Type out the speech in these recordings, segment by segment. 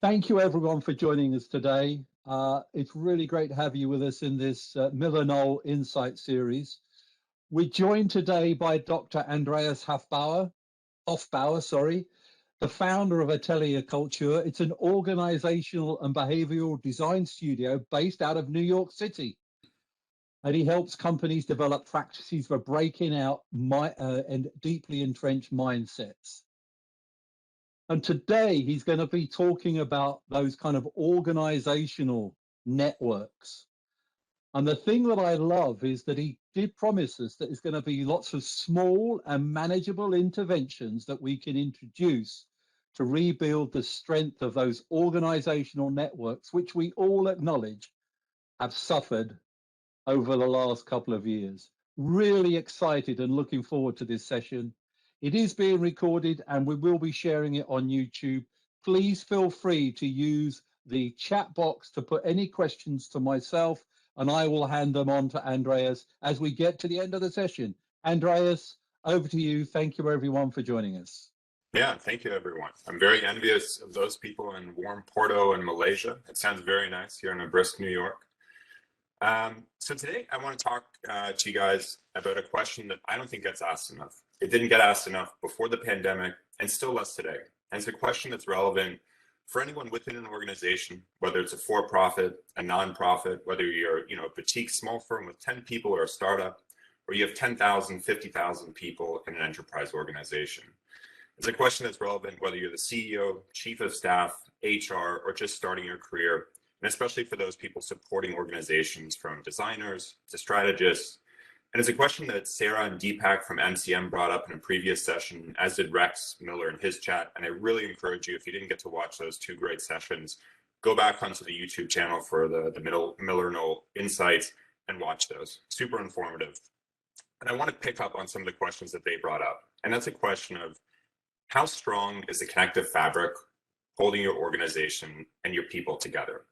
Thank you everyone for joining us today. It's really great to have you with us in this Miller-Knoll Insight series. We're joined today by Dr. Andreas Hoffbauer, the founder of Atelier Culture. It's an organizational and behavioral design studio based out of New York City. And he helps companies develop practices for breaking out and deeply entrenched mindsets. And today he's going to be talking about those kind of organizational networks. And the thing that I love is that he did promise us that there's going to be lots of small and manageable interventions that we can introduce to rebuild the strength of those organizational networks, which we all acknowledge have suffered over the last couple of years. Really excited and looking forward to this session. It is being recorded and we will be sharing it on YouTube. Please feel free to use the chat box to put any questions to myself, and I will hand them on to Andreas as we get to the end of the session. Andreas, over to you. Thank you everyone for joining us. Yeah, thank you everyone. I'm very envious of those people in warm Porto and Malaysia. It sounds very nice here in brisk New York. So today I want to talk to you guys about a question that I don't think gets asked enough. It didn't get asked enough before the pandemic and still less today. And it's a question that's relevant for anyone within an organization, whether it's a for-profit, a non-profit, whether you're a boutique small firm with 10 people or a startup, or you have 10,000, 50,000 people in an enterprise organization. It's a question that's relevant whether you're the CEO, chief of staff, HR, or just starting your career. And especially for those people supporting organizations from designers to strategists. And it's a question that Sarah and Deepak from MCM brought up in a previous session, as did Rex Miller in his chat. And I really encourage you, if you didn't get to watch those two great sessions, go back onto the YouTube channel for the Miller-Knoll Insights and watch those. Super informative. And I want to pick up on some of the questions that they brought up. And that's a question of how strong is the connective fabric holding your organization and your people together?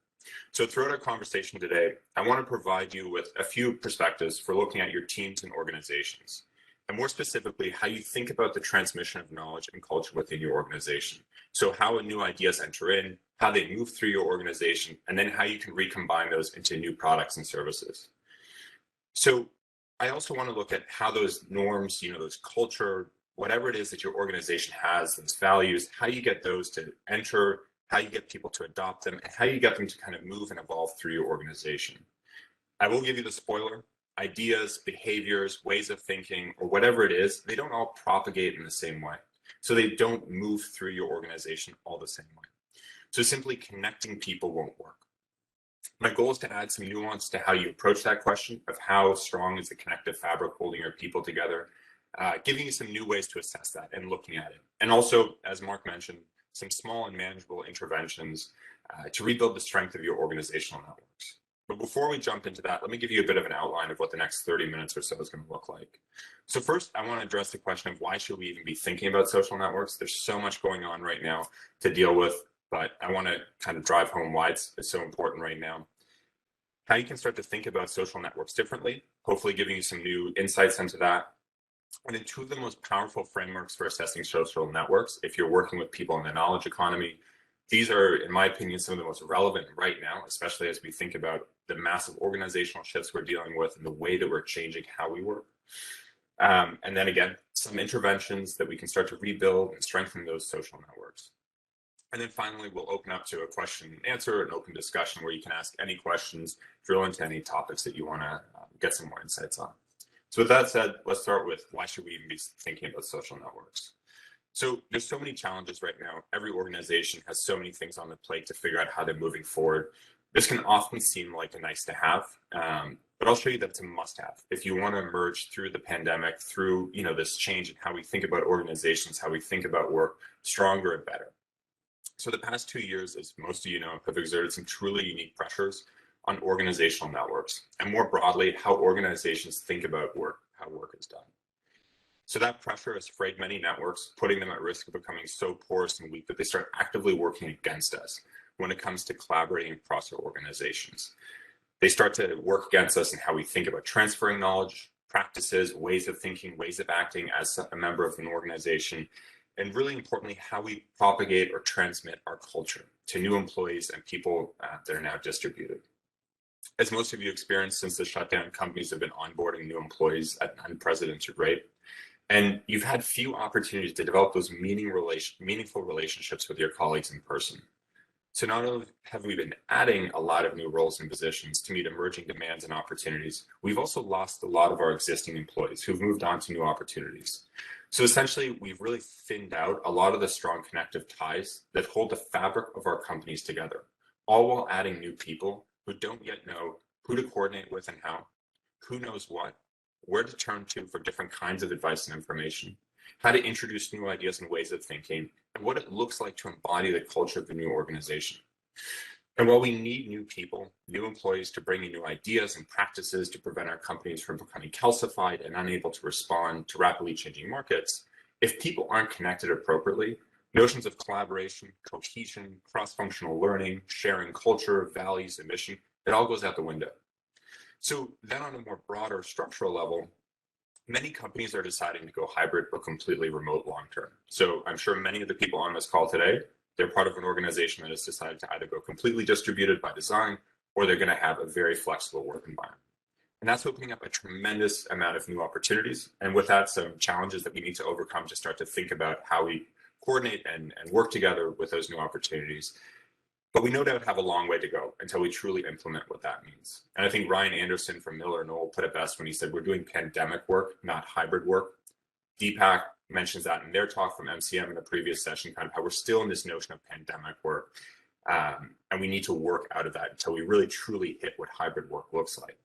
So throughout our conversation today, I want to provide you with a few perspectives for looking at your teams and organizations, and more specifically, how you think about the transmission of knowledge and culture within your organization. So how new ideas enter in, how they move through your organization, and then how you can recombine those into new products and services. So I also want to look at how those norms, those culture, whatever it is that your organization has, those values, how you get those to enter, how you get people to adopt them, and how you get them to kind of move and evolve through your organization. I will give you the spoiler: ideas, behaviors, ways of thinking, or whatever it is, they don't all propagate in the same way. So they don't move through your organization all the same way. So simply connecting people won't work. My goal is to add some nuance to how you approach that question of how strong is the connective fabric holding your people together, giving you some new ways to assess that and looking at it. And also, as Mark mentioned, some small and manageable interventions to rebuild the strength of your organizational networks. But before we jump into that, let me give you a bit of an outline of what the next 30 minutes or so is going to look like. So first, I want to address the question of why should we even be thinking about social networks? There's so much going on right now to deal with, but I want to kind of drive home why it's so important right now. How you can start to think about social networks differently, hopefully giving you some new insights into that. And then two of the most powerful frameworks for assessing social networks, if you're working with people in the knowledge economy, these are, in my opinion, some of the most relevant right now, especially as we think about the massive organizational shifts we're dealing with and the way that we're changing how we work. And then again, some interventions that we can start to rebuild and strengthen those social networks. And then finally, we'll open up to a question and answer, an open discussion where you can ask any questions, drill into any topics that you want to get some more insights on. So with that said, let's start with why should we even be thinking about social networks? So there's so many challenges right now. Every organization has so many things on the plate to figure out how they're moving forward. This can often seem like a nice to have, but I'll show you that it's a must have. If you want to emerge through the pandemic, through this change in how we think about organizations, how we think about work, stronger and better. So the past 2 years, as most of you know, have exerted some truly unique pressures on organizational networks, and more broadly, how organizations think about work, how work is done. So that pressure has frayed many networks, putting them at risk of becoming so porous and weak that they start actively working against us when it comes to collaborating across our organizations. They start to work against us in how we think about transferring knowledge, practices, ways of thinking, ways of acting as a member of an organization. and really importantly, how we propagate or transmit our culture to new employees and people that are now distributed. As most of you experienced since the shutdown, companies have been onboarding new employees at an unprecedented rate. And you've had few opportunities to develop those meaningful relationships with your colleagues in person. So not only have we been adding a lot of new roles and positions to meet emerging demands and opportunities, we've also lost a lot of our existing employees who've moved on to new opportunities. So essentially, we've really thinned out a lot of the strong connective ties that hold the fabric of our companies together, all while adding new people who don't yet know who to coordinate with and how, who knows what, where to turn to for different kinds of advice and information, how to introduce new ideas and ways of thinking, and what it looks like to embody the culture of the new organization. And while we need new people, new employees to bring in new ideas and practices to prevent our companies from becoming calcified and unable to respond to rapidly changing markets, if people aren't connected appropriately, notions of collaboration, cohesion, cross-functional learning, sharing culture, values, and mission, it all goes out the window. So then on a more broader structural level, many companies are deciding to go hybrid or completely remote long-term. So I'm sure many of the people on this call today, they're part of an organization that has decided to either go completely distributed by design, or they're going to have a very flexible work environment. And that's opening up a tremendous amount of new opportunities. And with that, some challenges that we need to overcome to start to think about how we coordinate and work together with those new opportunities. But we no doubt have a long way to go until we truly implement what that means. And I think Ryan Anderson from Miller Knoll put it best when he said, we're doing pandemic work, not hybrid work. Deepak mentions that in their talk from MCM in the previous session, kind of how we're still in this notion of pandemic work. And we need to work out of that until we really truly hit what hybrid work looks like.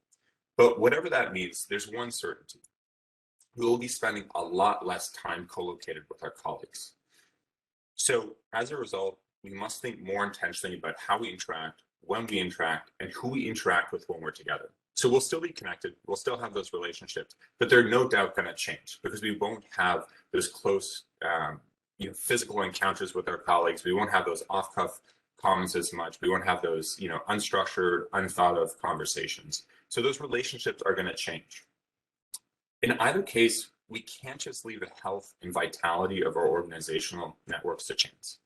But whatever that means, there's one certainty. We will be spending a lot less time co-located with our colleagues. So as a result, we must think more intentionally about how we interact, when we interact, and who we interact with when we're together. So we'll still be connected, we'll still have those relationships, but they're no doubt going to change because we won't have those close physical encounters with our colleagues. We won't have those off-cuff comments as much. We won't have those unstructured, unthought of conversations. So those relationships are going to change. In either case, we can't just leave the health and vitality of our organizational networks to chance.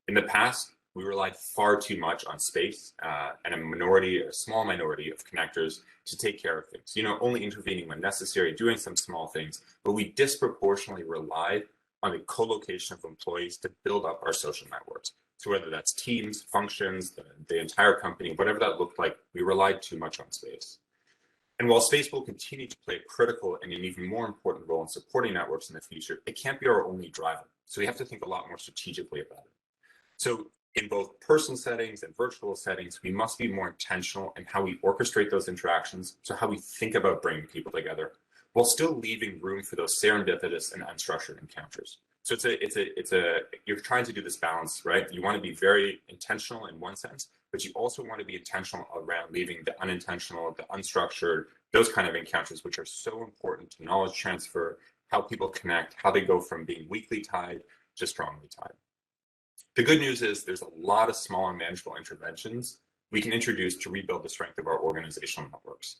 In the past, we relied far too much on space and a small minority of connectors to take care of things, only intervening when necessary, doing some small things, but we disproportionately relied on the co-location of employees to build up our social networks. So whether that's teams, functions, the entire company, whatever that looked like, we relied too much on space. And while space will continue to play a critical and an even more important role in supporting networks in the future, it can't be our only driver. So we have to think a lot more strategically about it. So in both personal settings and virtual settings, we must be more intentional in how we orchestrate those interactions, so how we think about bringing people together, while still leaving room for those serendipitous and unstructured encounters. So you're trying to do this balance, right? You want to be very intentional in one sense, but you also want to be intentional around leaving the unintentional, the unstructured, those kind of encounters, which are so important to knowledge transfer, how people connect, how they go from being weakly tied to strongly tied. The good news is there's a lot of small and manageable interventions we can introduce to rebuild the strength of our organizational networks.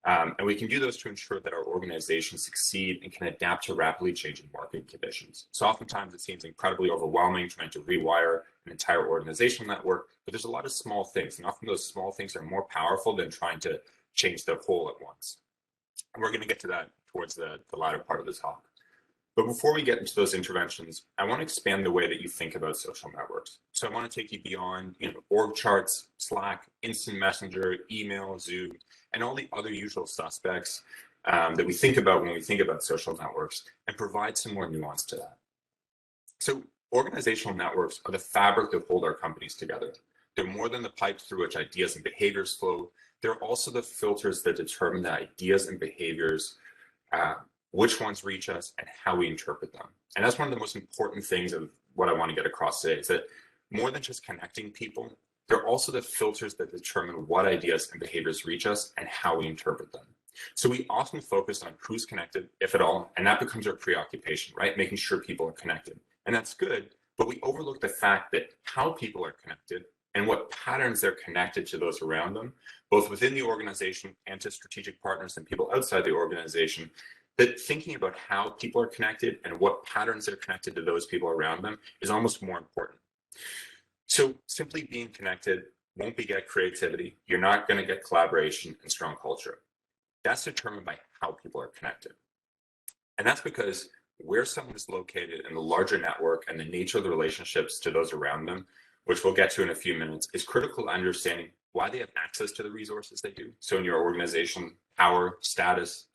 And we can do those to ensure that our organizations succeed and can adapt to rapidly changing market conditions. So oftentimes it seems incredibly overwhelming trying to rewire an entire organizational network, but there's a lot of small things, and often those small things are more powerful than trying to change the whole at once. And we're going to get to that towards the latter part of the talk. But before we get into those interventions, I want to expand the way that you think about social networks. So I want to take you beyond org charts, Slack, instant messenger, email, Zoom, and all the other usual suspects that we think about when we think about social networks, and provide some more nuance to that. So organizational networks are the fabric that hold our companies together. They're more than the pipes through which ideas and behaviors flow. They're also the filters that determine the ideas and behaviors, which ones reach us, and how we interpret them. And that's one of the most important things of what I want to get across today, is that more than just connecting people, they're also the filters that determine what ideas and behaviors reach us and how we interpret them. So we often focus on who's connected, if at all, and that becomes our preoccupation, right? Making sure people are connected. And that's good, but we overlook the fact that how people are connected and what patterns they're connected to those around them, both within the organization and to strategic partners and people outside the organization, that thinking about how people are connected and what patterns are connected to those people around them is almost more important. So simply being connected won't beget creativity. You're not going to get collaboration and strong culture. That's determined by how people are connected. And that's because where someone is located in the larger network and the nature of the relationships to those around them, which we'll get to in a few minutes, is critical to understanding why they have access to the resources they do. So in your organization, power, status,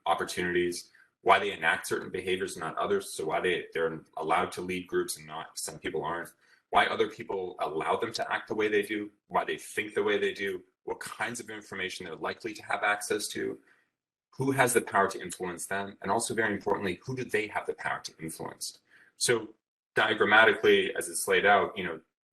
opportunities, why they enact certain behaviors and not others. So why they're allowed to lead groups and not some people aren't. Why other people allow them to act the way they do, why they think the way they do, what kinds of information they're likely to have access to, who has the power to influence them, and also very importantly, who do they have the power to influence? So diagrammatically, as it's laid out,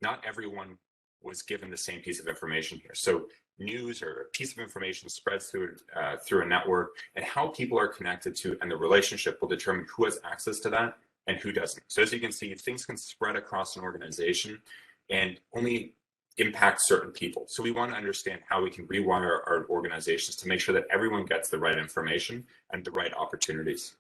not everyone was given the same piece of information here. So news or a piece of information spreads through a network, and how people are connected to and the relationship will determine who has access to that and who doesn't. So as you can see, things can spread across an organization and only impact certain people. So we want to understand how we can rewire our organizations to make sure that everyone gets the right information and the right opportunities.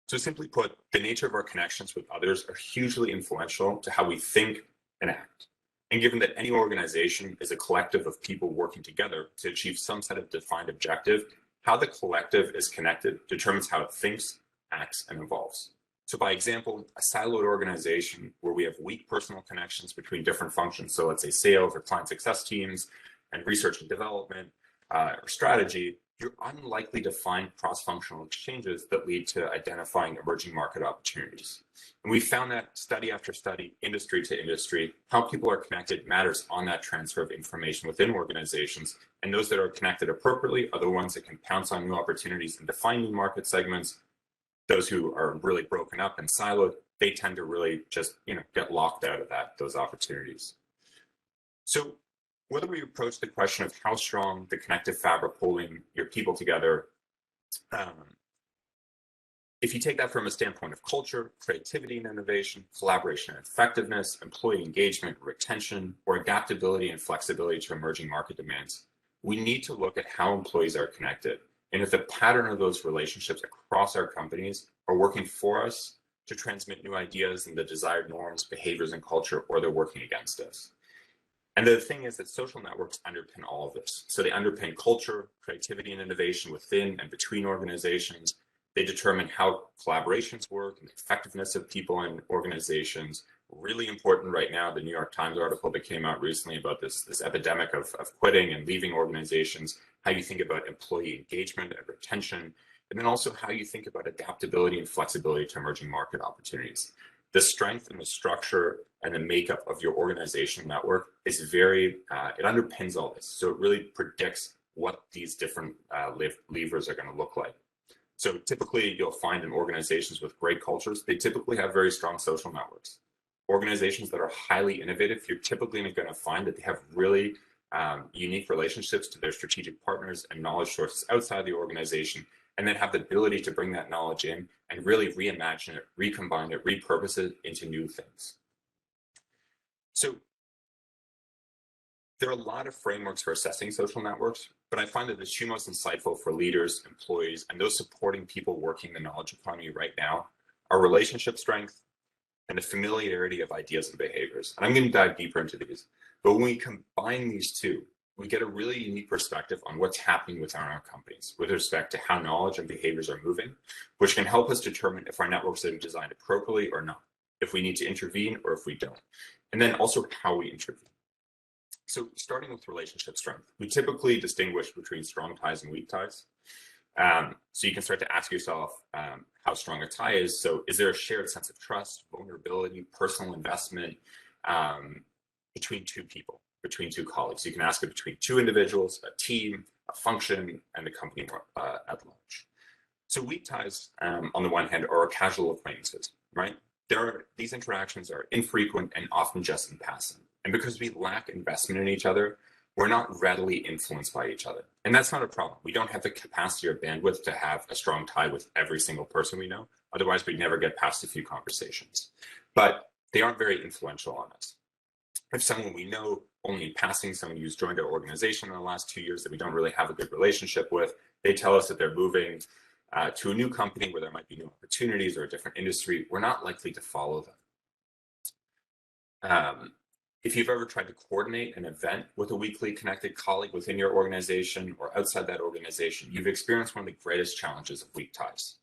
So simply put, the nature of our connections with others are hugely influential to how we think and act. And given that any organization is a collective of people working together to achieve some set of defined objective, how the collective is connected determines how it thinks, acts, and evolves. So by example, a siloed organization where we have weak personal connections between different functions, so let's say sales or client success teams and research and development or strategy, you're unlikely to find cross-functional exchanges that lead to identifying emerging market opportunities. And we found that study after study, industry to industry, how people are connected matters on that transfer of information within organizations. And those that are connected appropriately are the ones that can pounce on new opportunities and define new market segments. Those who are really broken up and siloed, they tend to really just get locked out of those opportunities. So whether we approach the question of how strong the connective fabric holding your people together, if you take that from a standpoint of culture, creativity and innovation, collaboration and effectiveness, employee engagement, retention, or adaptability and flexibility to emerging market demands, we need to look at how employees are connected and if the pattern of those relationships across our companies are working for us to transmit new ideas and the desired norms, behaviors, and culture, or they're working against us. And the thing is that social networks underpin all of this. So they underpin culture, creativity, and innovation within and between organizations. They determine how collaborations work and the effectiveness of people and organizations. Really important right now, the New York Times article that came out recently about this epidemic of quitting and leaving organizations, how you think about employee engagement and retention, and then also how you think about adaptability and flexibility to emerging market opportunities. The strength and the structure and the makeup of your organizational network is it underpins all this. So it really predicts what these different levers are going to look like. So typically you'll find in organizations with great cultures, they typically have very strong social networks. Organizations that are highly innovative, you're typically going to find that they have really unique relationships to their strategic partners and knowledge sources outside the organization, and then have the ability to bring that knowledge in and really reimagine it, recombine it, repurpose it into new things. So there are a lot of frameworks for assessing social networks, but I find that the two most insightful for leaders, employees, and those supporting people working the knowledge economy right now are relationship strength and the familiarity of ideas and behaviors. And I'm going to dive deeper into these. But when we combine these two, we get a really unique perspective on what's happening within our companies with respect to how knowledge and behaviors are moving, which can help us determine if our networks are designed appropriately or not, if we need to intervene or if we don't, and then also how we intervene. So starting with relationship strength, we typically distinguish between strong ties and weak ties. So you can start to ask yourself how strong a tie is. So is there a shared sense of trust, vulnerability, personal investment between two people, between two colleagues? You can ask it between two individuals, a team, a function, and the company at large. So weak ties, on the one hand, are casual acquaintances, right? These interactions are infrequent and often just in passing. And because we lack investment in each other, we're not readily influenced by each other. And that's not a problem. We don't have the capacity or bandwidth to have a strong tie with every single person we know. Otherwise, we'd never get past a few conversations. But they aren't very influential on us. If someone we know only in passing, someone who's joined our organization in the last 2 years that we don't really have a good relationship with, they tell us that they're moving, to a new company where there might be new opportunities or a different industry, we're not likely to follow them. If you've ever tried to coordinate an event with a weakly connected colleague within your organization or outside that organization, you've experienced one of the greatest challenges of weak ties.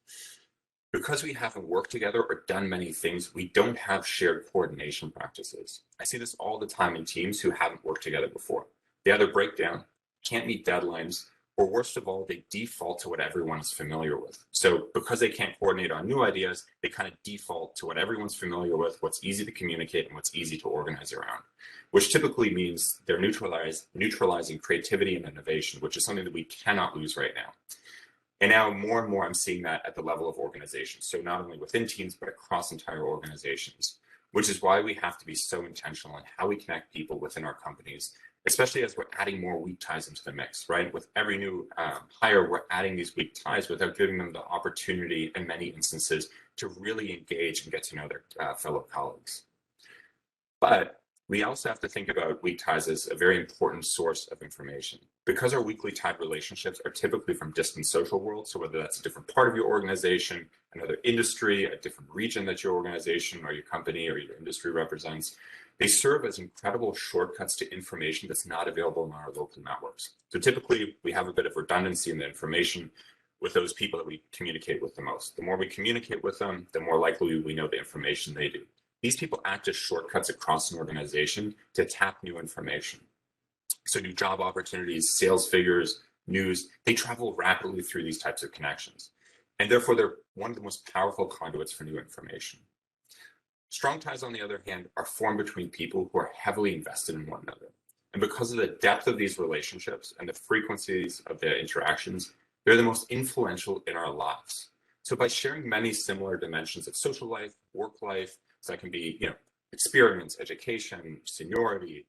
Because we haven't worked together or done many things, we don't have shared coordination practices. I see this all the time in teams who haven't worked together before. They either break down, can't meet deadlines, or worst of all, they default to what everyone is familiar with. So because they can't coordinate on new ideas, they kind of default to what everyone's familiar with, what's easy to communicate and what's easy to organize around, which typically means they're neutralizing creativity and innovation, which is something that we cannot lose right now. And now more and more, I'm seeing that at the level of organizations. So not only within teams, but across entire organizations, which is why we have to be so intentional in how we connect people within our companies, especially as we're adding more weak ties into the mix, right? With every new hire, we're adding these weak ties without giving them the opportunity in many instances to really engage and get to know their fellow colleagues. But we also have to think about weak ties as a very important source of information. Because our weakly tied relationships are typically from distant social worlds, so whether that's a different part of your organization, another industry, a different region that your organization or your company or your industry represents, they serve as incredible shortcuts to information that's not available in our local networks. So typically, we have a bit of redundancy in the information with those people that we communicate with the most. The more we communicate with them, the more likely we know the information they do. These people act as shortcuts across an organization to tap new information. So new job opportunities, sales figures, news, they travel rapidly through these types of connections. And therefore, they're one of the most powerful conduits for new information. Strong ties, on the other hand, are formed between people who are heavily invested in one another. And because of the depth of these relationships and the frequencies of the interactions, they're the most influential in our lives. So by sharing many similar dimensions of social life, work life, so that can be, experience, education, seniority,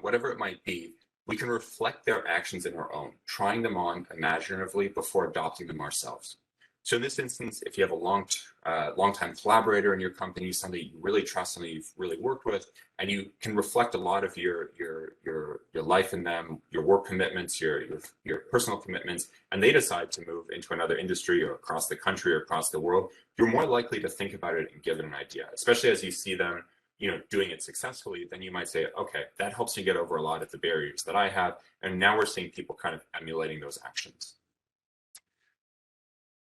whatever it might be, we can reflect their actions in our own, trying them on imaginatively before adopting them ourselves. So in this instance, if you have a long-time collaborator in your company, somebody you really trust, somebody you've really worked with, and you can reflect a lot of your life in them, your work commitments, your personal commitments, and they decide to move into another industry or across the country or across the world, you're more likely to think about it and give it an idea, especially as you see them doing it successfully. Then you might say, okay, that helps me get over a lot of the barriers that I have. And now we're seeing people kind of emulating those actions.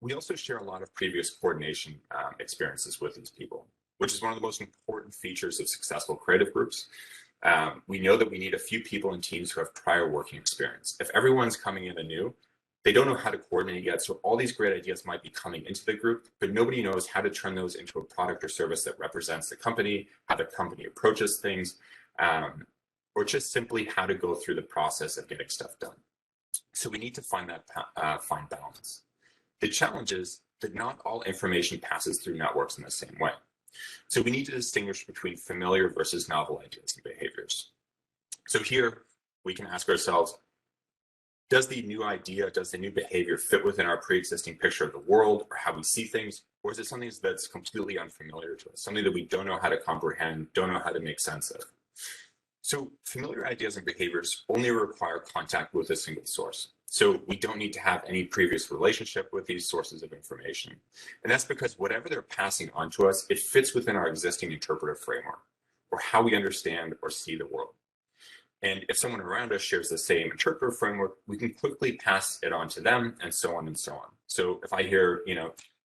We also share a lot of previous coordination experiences with these people, which is one of the most important features of successful creative groups. We know that we need a few people in teams who have prior working experience. If everyone's coming in anew, they don't know how to coordinate yet. So all these great ideas might be coming into the group, but nobody knows how to turn those into a product or service that represents the company, how the company approaches things, or just simply how to go through the process of getting stuff done. So we need to find that fine balance. The challenge is that not all information passes through networks in the same way. So we need to distinguish between familiar versus novel ideas and behaviors. So here we can ask ourselves, does the new idea, does the new behavior fit within our pre-existing picture of the world or how we see things? Or is it something that's completely unfamiliar to us, something that we don't know how to comprehend, don't know how to make sense of? So familiar ideas and behaviors only require contact with a single source. So we don't need to have any previous relationship with these sources of information. And that's because whatever they're passing on to us, it fits within our existing interpretive framework or how we understand or see the world. And if someone around us shares the same interpretive framework, we can quickly pass it on to them and so on and so on. So if I hear,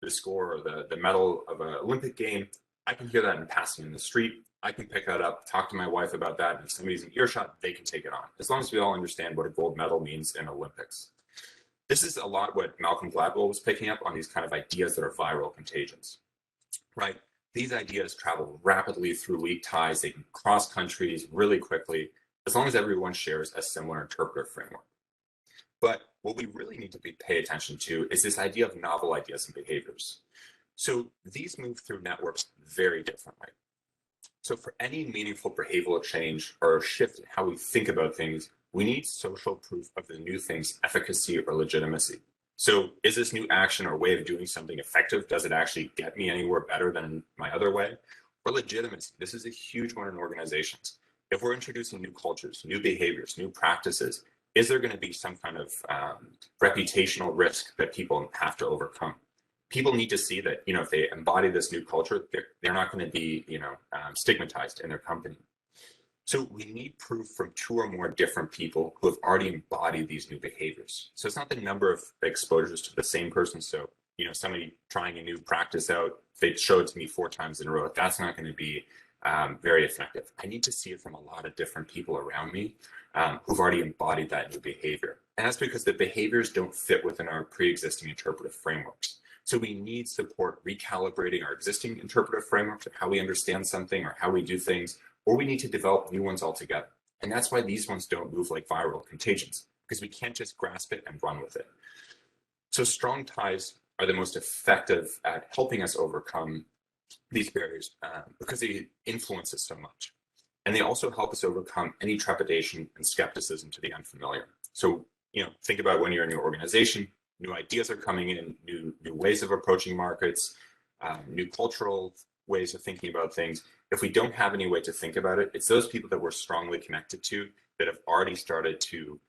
the score or the medal of an Olympic game, I can hear that in passing in the street. I can pick that up, talk to my wife about that, and if somebody's in earshot, they can take it on, as long as we all understand what a gold medal means in Olympics. This is a lot what Malcolm Gladwell was picking up on, these kind of ideas that are viral contagions, right? These ideas travel rapidly through weak ties. They can cross countries really quickly, as long as everyone shares a similar interpretive framework. But what we really need to pay attention to is this idea of novel ideas and behaviors. So these move through networks very differently. So for any meaningful behavioral change or shift in how we think about things, we need social proof of the new thing's efficacy or legitimacy. So is this new action or way of doing something effective? Does it actually get me anywhere better than my other way? Or legitimacy. This is a huge one in organizations. If we're introducing new cultures, new behaviors, new practices, is there going to be some kind of reputational risk that people have to overcome? People need to see that, if they embody this new culture, they're not going to be, stigmatized in their company. So we need proof from 2 or more different people who have already embodied these new behaviors. So it's not the number of exposures to the same person. So, somebody trying a new practice out, if they show it to me 4 times in a row, that's not going to be very effective. I need to see it from a lot of different people around me who've already embodied that new behavior. And that's because the behaviors don't fit within our pre-existing interpretive frameworks. So we need support recalibrating our existing interpretive frameworks of how we understand something or how we do things, or we need to develop new ones altogether. And that's why these ones don't move like viral contagions, because we can't just grasp it and run with it. So strong ties are the most effective at helping us overcome these barriers because they influence us so much. And they also help us overcome any trepidation and skepticism to the unfamiliar. So, think about when you're in your organization, new ideas are coming in, new ways of approaching markets, new cultural ways of thinking about things. If we don't have any way to think about it, it's those people that we're strongly connected to that have already started to,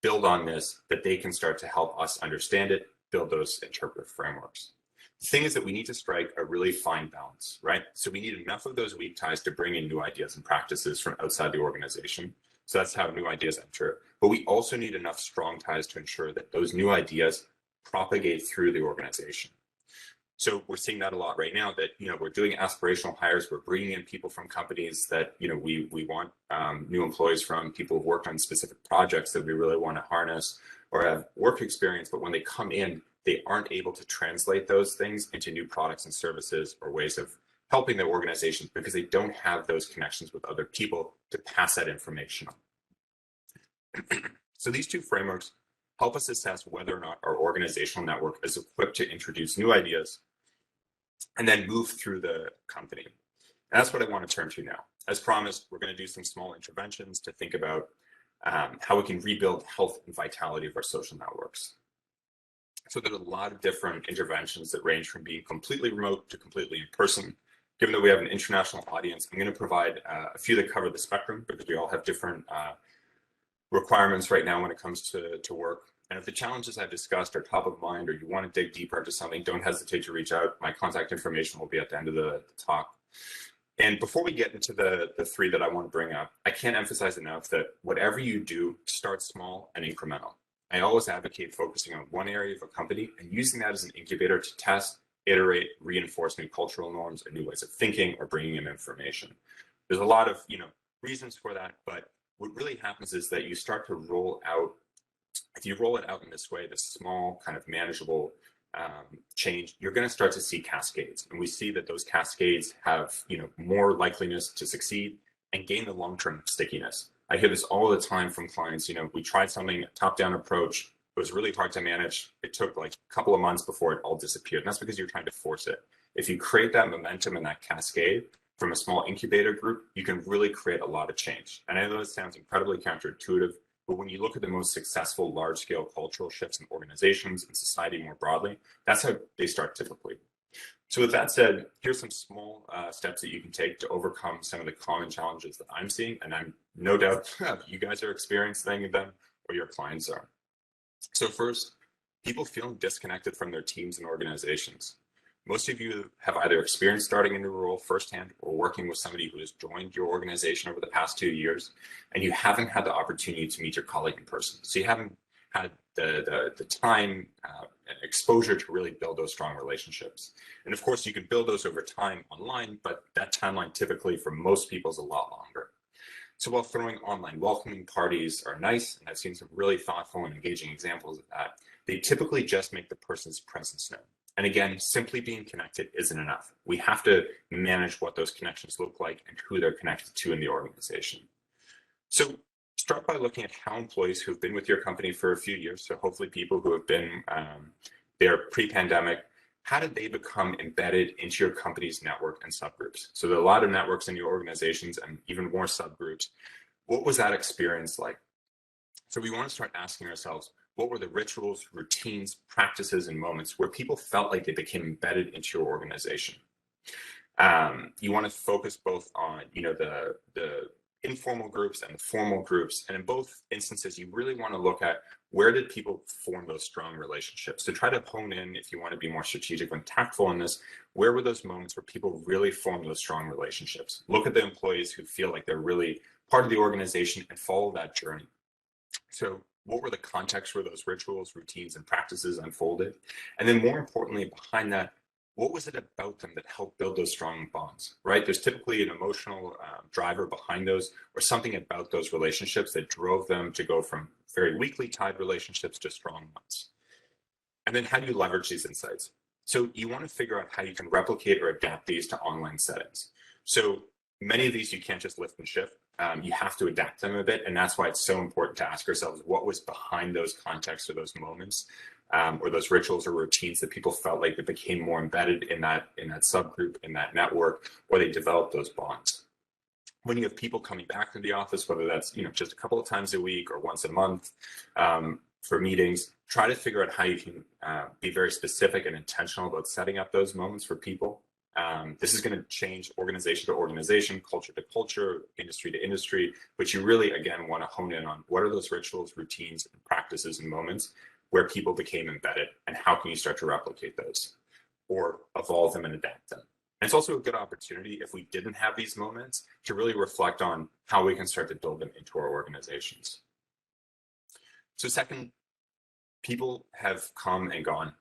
build on this, that they can start to help us understand it, build those interpretive frameworks. The thing is that we need to strike a really fine balance, right? So we need enough of those weak ties to bring in new ideas and practices from outside the organization. So that's how new ideas enter. But we also need enough strong ties to ensure that those new ideas propagate through the organization. So we're seeing that a lot right now, that, we're doing aspirational hires. We're bringing in people from companies that, we want new employees from, people who've worked on specific projects that we really want to harness or have work experience. But when they come in, they aren't able to translate those things into new products and services or ways of helping their organizations because they don't have those connections with other people to pass that information on. So these 2 frameworks help us assess whether or not our organizational network is equipped to introduce new ideas and then move through the company. And that's what I want to turn to now. As promised, we're going to do some small interventions to think about how we can rebuild health and vitality of our social networks. So there's a lot of different interventions that range from being completely remote to completely in person. Given that we have an international audience, I'm going to provide a few that cover the spectrum because we all have different requirements right now when it comes to work. And if the challenges I've discussed are top of mind or you want to dig deeper into something, don't hesitate to reach out. My contact information will be at the end of the talk. And before we get into the 3 that I want to bring up, I can't emphasize enough that whatever you do, start small and incremental. I always advocate focusing on one area of a company and using that as an incubator to test, iterate, reinforce new cultural norms and new ways of thinking or bringing in information. There's a lot of reasons for that, but what really happens is that you start to roll out. If you roll it out in this way, this small kind of manageable change, you're going to start to see cascades, and we see that those cascades have more likeliness to succeed and gain the long-term stickiness. I hear this all the time from clients. We tried something, a top-down approach. It was really hard to manage. It took like a couple of months before it all disappeared. And that's because you're trying to force it. If you create that momentum and that cascade from a small incubator group, you can really create a lot of change. And I know this sounds incredibly counterintuitive, but when you look at the most successful large-scale cultural shifts in organizations and society more broadly, that's how they start typically. So with that said, here's some small steps that you can take to overcome some of the common challenges that I'm seeing, and I'm no doubt you guys are experiencing them or your clients are. So first, people feeling disconnected from their teams and organizations. Most of you have either experienced starting a new role firsthand or working with somebody who has joined your organization over the past 2 years, and you haven't had the opportunity to meet your colleague in person. So you haven't had the time and exposure to really build those strong relationships. And of course, you can build those over time online, but that timeline typically for most people is a lot longer. So while throwing online welcoming parties are nice, and I've seen some really thoughtful and engaging examples of that, they typically just make the person's presence known. And again, simply being connected isn't enough. We have to manage what those connections look like and who they're connected to in the organization. So start by looking at how employees who've been with your company for a few years, so hopefully people who have been there pre-pandemic, how did they become embedded into your company's network and subgroups? So there are a lot of networks in your organizations and even more subgroups. What was that experience like? So we want to start asking ourselves, what were the rituals, routines, practices, and moments where people felt like they became embedded into your organization? You want to focus both on, the informal groups and formal groups. And in both instances, you really want to look at where did people form those strong relationships. To try to hone in, if you want to be more strategic and tactful in this, where were those moments where people really formed those strong relationships? Look at the employees who feel like they're really part of the organization and follow that journey. So what were the contexts where those rituals, routines, and practices unfolded? And then more importantly, behind that, what was it about them that helped build those strong bonds, right? There's typically an emotional driver behind those, or something about those relationships that drove them to go from very weakly tied relationships to strong ones. And then how do you leverage these insights? So you want to figure out how you can replicate or adapt these to online settings. So many of these you can't just lift and shift. You have to adapt them a bit. And that's why it's so important to ask ourselves what was behind those contexts or those moments, or those rituals or routines that people felt like they became more embedded in that subgroup, in that network, or they developed those bonds. When you have people coming back to the office, whether that's just a couple of times a week or once a month for meetings, try to figure out how you can be very specific and intentional about setting up those moments for people. This is going to change organization to organization, culture to culture, industry to industry, but you really, again, want to hone in on what are those rituals, routines, and practices and moments where people became embedded, and how can you start to replicate those or evolve them and adapt them. And it's also a good opportunity, if we didn't have these moments, to really reflect on how we can start to build them into our organizations. So second, people have come and gone.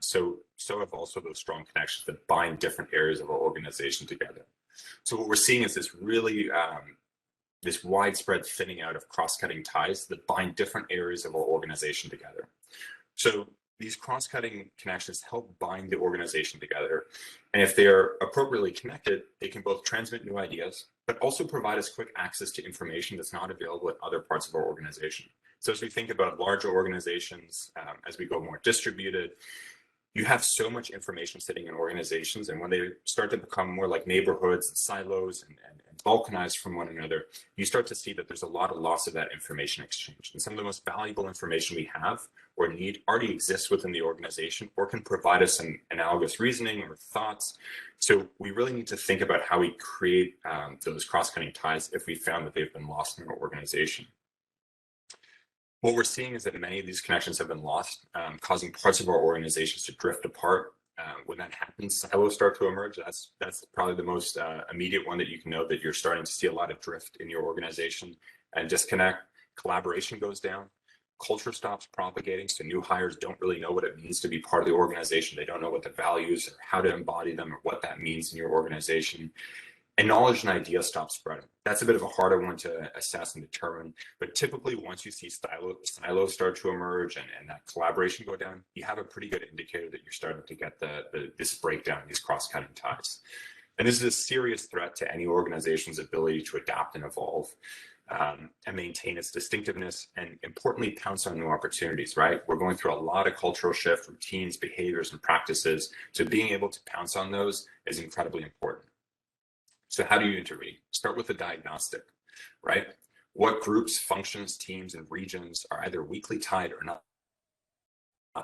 So have also those strong connections that bind different areas of our organization together. So what we're seeing is this really this widespread thinning out of cross-cutting ties that bind different areas of our organization together. So these cross-cutting connections help bind the organization together. And if they're appropriately connected, they can both transmit new ideas, but also provide us quick access to information that's not available at other parts of our organization. So as we think about larger organizations, as we go more distributed, you have so much information sitting in organizations, and when they start to become more like neighborhoods and silos and balkanized from one another, you start to see that there's a lot of loss of that information exchange. And some of the most valuable information we have or need already exists within the organization, or can provide us some analogous reasoning or thoughts. So we really need to think about how we create those cross-cutting ties if we found that they've been lost in our organization. What we're seeing is that many of these connections have been lost, causing parts of our organizations to drift apart. When that happens, silos start to emerge. That's probably the most immediate one that you can know, that you're starting to see a lot of drift in your organization and disconnect. Collaboration goes down. Culture stops propagating, so new hires don't really know what it means to be part of the organization. They don't know what the values or how to embody them or what that means in your organization. And knowledge and ideas stop spreading. That's a bit of a harder one to assess and determine, but typically once you see silos start to emerge and that collaboration go down, you have a pretty good indicator that you're starting to get this breakdown, these cross-cutting ties. And this is a serious threat to any organization's ability to adapt and evolve and maintain its distinctiveness, and importantly, pounce on new opportunities, right? We're going through a lot of cultural shift, routines, behaviors, and practices. So being able to pounce on those is incredibly important. So how do you intervene? Start with a diagnostic, right? What groups, functions, teams, and regions are either weakly tied or not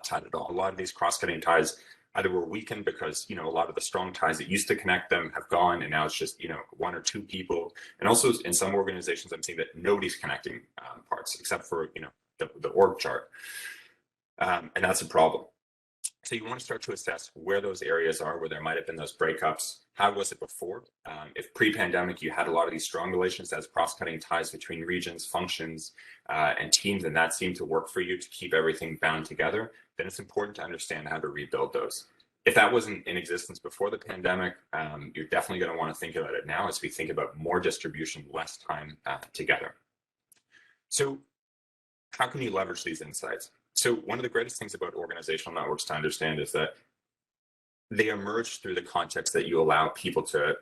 tied at all? A lot of these cross-cutting ties either were weakened because, a lot of the strong ties that used to connect them have gone, and now it's just, one or two people. And also in some organizations, I'm seeing that nobody's connecting parts except for, the org chart. And that's a problem. So you want to start to assess where those areas are, where there might have been those breakups. How was it before? If pre-pandemic you had a lot of these strong relations as cross-cutting ties between regions, functions, and teams, and that seemed to work for you to keep everything bound together, then it's important to understand how to rebuild those. If that wasn't in existence before the pandemic, you're definitely going to want to think about it now as we think about more distribution, less time together. So how can you leverage these insights? So one of the greatest things about organizational networks to understand is that they emerge through the context that you allow people to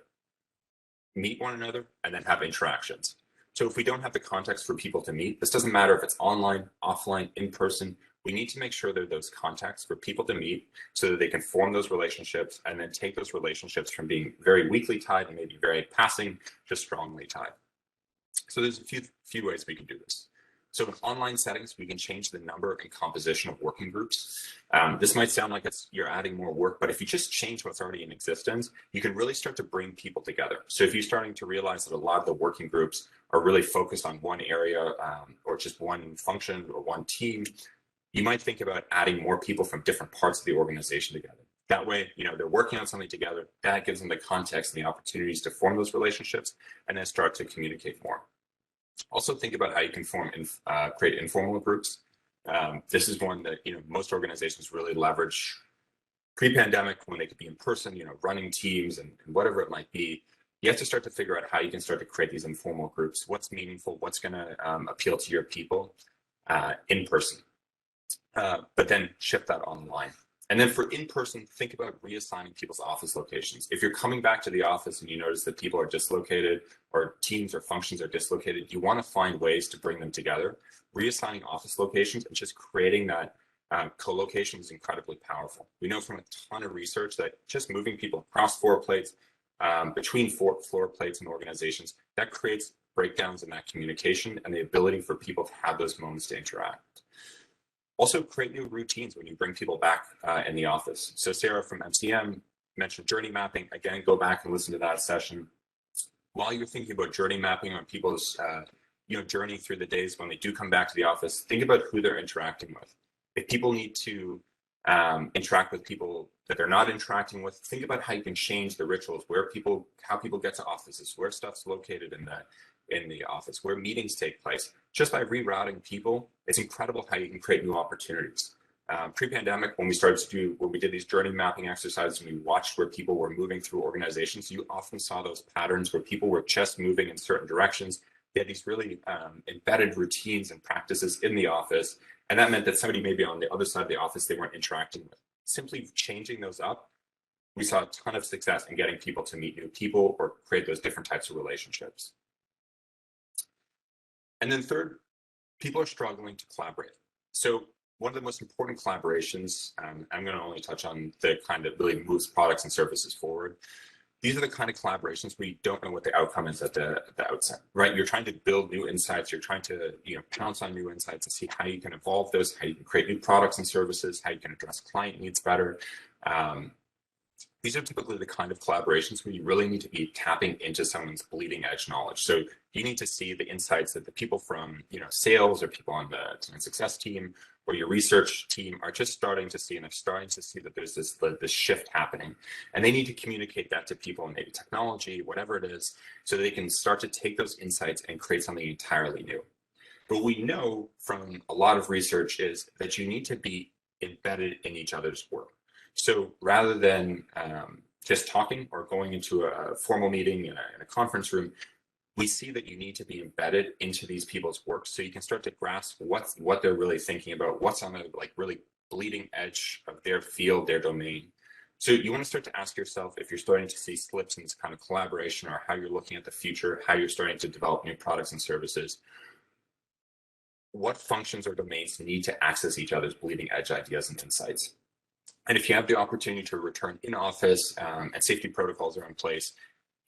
meet one another and then have interactions. So if we don't have the context for people to meet, this doesn't matter if it's online, offline, in person, we need to make sure there are those contexts for people to meet so that they can form those relationships and then take those relationships from being very weakly tied and maybe very passing to strongly tied. So there's a few ways we can do this. So in online settings, we can change the number and composition of working groups. This might sound like you're adding more work, but if you just change what's already in existence, you can really start to bring people together. So if you're starting to realize that a lot of the working groups are really focused on one area or just one function or one team, you might think about adding more people from different parts of the organization together. That way, they're working on something together. That gives them the context and the opportunities to form those relationships and then start to communicate more. Also think about how you can create informal groups. This is one that most organizations really leverage. Pre-pandemic, when they could be in person, running teams and whatever it might be, you have to start to figure out how you can start to create these informal groups. What's meaningful? What's going to appeal to your people in person? But then shift that online. And then for in-person, think about reassigning people's office locations. If you're coming back to the office and you notice that people are dislocated or teams or functions are dislocated, you want to find ways to bring them together. Reassigning office locations and just creating that co-location is incredibly powerful. We know from a ton of research that just moving people across floor plates, between floor plates and organizations, that creates breakdowns in that communication and the ability for people to have those moments to interact. Also create new routines when you bring people back in the office. So Sarah from MCM mentioned journey mapping. Again, go back and listen to that session. While you're thinking about journey mapping on people's journey through the days when they do come back to the office, think about who they're interacting with. If people need to interact with people that they're not interacting with, think about how you can change the rituals, how people get to offices, where stuff's located in the office, where meetings take place. Just by rerouting people, it's incredible how you can create new opportunities. Pre-pandemic, when we did these journey mapping exercises and we watched where people were moving through organizations, you often saw those patterns where people were just moving in certain directions. They had these really embedded routines and practices in the office. And that meant that somebody maybe on the other side of the office they weren't interacting with. Simply changing those up, we saw a ton of success in getting people to meet new people or create those different types of relationships. And then third, people are struggling to collaborate. So one of the most important collaborations, I'm going to only touch on the kind that really moves products and services forward. These are the kind of collaborations where you don't know what the outcome is at the outset, right? You're trying to build new insights. You're trying to pounce on new insights and see how you can evolve those, how you can create new products and services, how you can address client needs better. These are typically the kind of collaborations where you really need to be tapping into someone's bleeding edge knowledge. So you need to see the insights that the people from sales or people on the success team or your research team are just starting to see, and they're starting to see that there's this shift happening. And they need to communicate that to people in maybe technology, whatever it is, so they can start to take those insights and create something entirely new. But what we know from a lot of research is that you need to be embedded in each other's work. So rather than just talking or going into a formal meeting in a conference room, we see that you need to be embedded into these people's work so you can start to grasp what they're really thinking about, what's on the really bleeding edge of their field, their domain. So you want to start to ask yourself if you're starting to see slips in this kind of collaboration or how you're looking at the future, how you're starting to develop new products and services. What functions or domains need to access each other's bleeding edge ideas and insights? And if you have the opportunity to return in office and safety protocols are in place,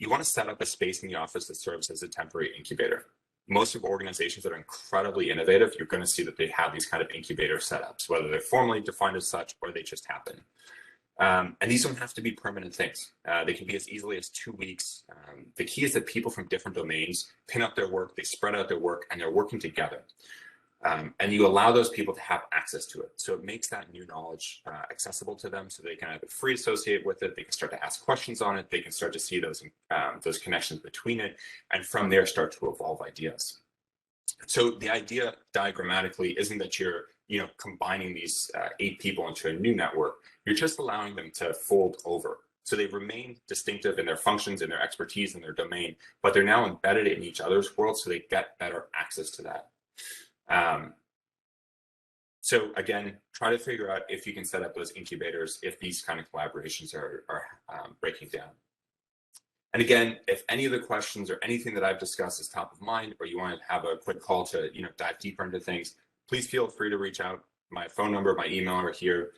you want to set up a space in the office that serves as a temporary incubator. Most of organizations that are incredibly innovative, you're going to see that they have these kind of incubator setups, whether they're formally defined as such or they just happen. And these don't have to be permanent things. They can be as easily as 2 weeks. The key is that people from different domains pin up their work, they spread out their work, and they're working together. And you allow those people to have access to it. So it makes that new knowledge accessible to them so they can have it free associate with it. They can start to ask questions on it. They can start to see those connections between it. And from there, start to evolve ideas. So the idea diagrammatically isn't that you're combining these 8 people into a new network. You're just allowing them to fold over. So they remain distinctive in their functions, in their expertise, in their domain, but they're now embedded in each other's world so they get better access to that. So again, try to figure out if you can set up those incubators, if these kind of collaborations are breaking down. And again, if any of the questions or anything that I've discussed is top of mind, or you want to have a quick call to dive deeper into things, please feel free to reach out. My phone number, my email are here.